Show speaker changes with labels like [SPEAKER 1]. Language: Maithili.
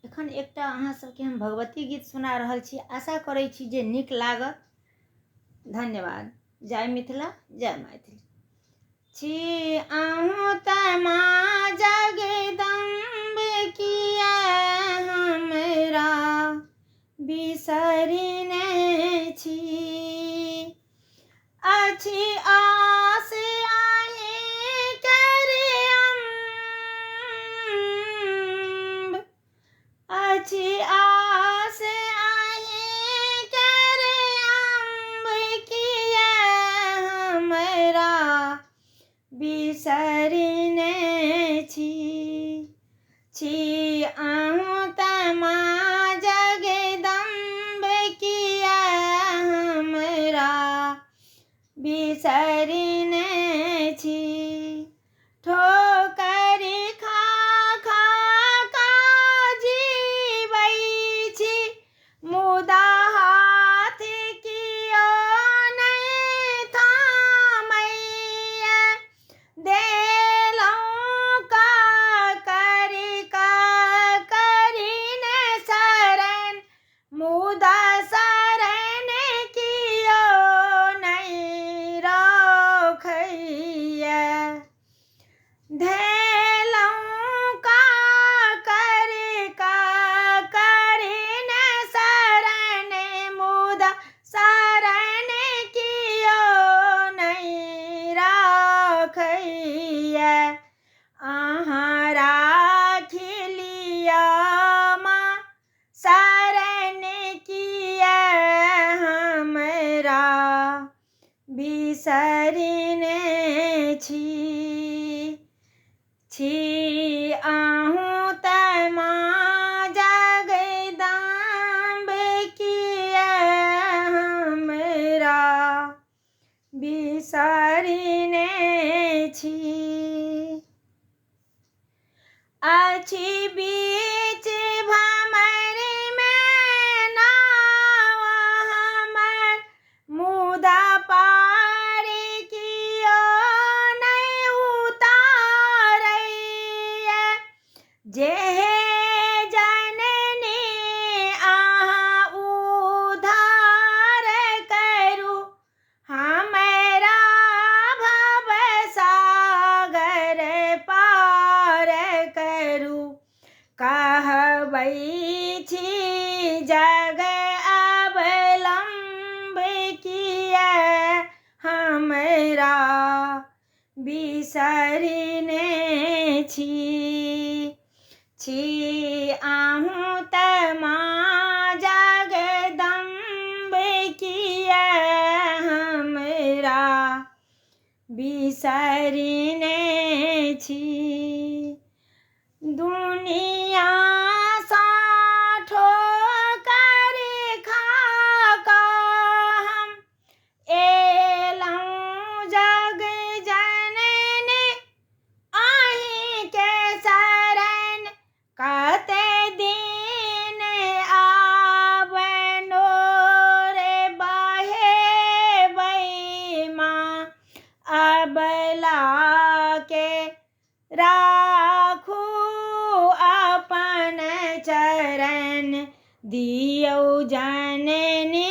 [SPEAKER 1] एखन एकटा अहाँ सबके हम भगवती गीत सुना रहल छी, आशा करै छी जे नीक लागत। धन्यवाद। जय मिथिला, जय मैथिली। छी अहूँ तऽ माँ जगदम्ब किया हमरा बिसरने छी, अछि आस अहीं करे अम्ब, अछि आस अहीं करे अम्ब किया हमरा बिसरने छी। छी अहूँ तऽ माँ जगदम्ब किया हमरा बिसरने छी। ठोकर खा खा कऽ जीबै छी, मुदा हाथ कियो नहि थामैया। देलहुँ करीने शरण, मुदा शरण कियो नहि रखैया। धेलहुँ करीने शरण, मुदा शरण कियो नहि रखैया। अहाँ राखि लिअ माँ शरण किया हमरा बिसरने छी। छी अहूँ तऽ माँ जगदम्ब किया हमरा बिसरने छी। अछि बीच भमर में नाव हमर, मुदा पार कियो नहि उतारैया। जेहे जननी अहाँ उद्धार करू, हमरा भवसागर पार करू। कहबै छी जग अवलंब किया हमरा बिसरने छी। छी अहूँ तऽ माँ जगदम्ब किया हमरा बिसरने छी। दुनिया सा ठोकर खा कऽ हम एलहुँ जग जननी अहीं के शरण। कते दिन आबनो रे बहेबै माँ, अबला के राखू अपन चरण। दियौ जननी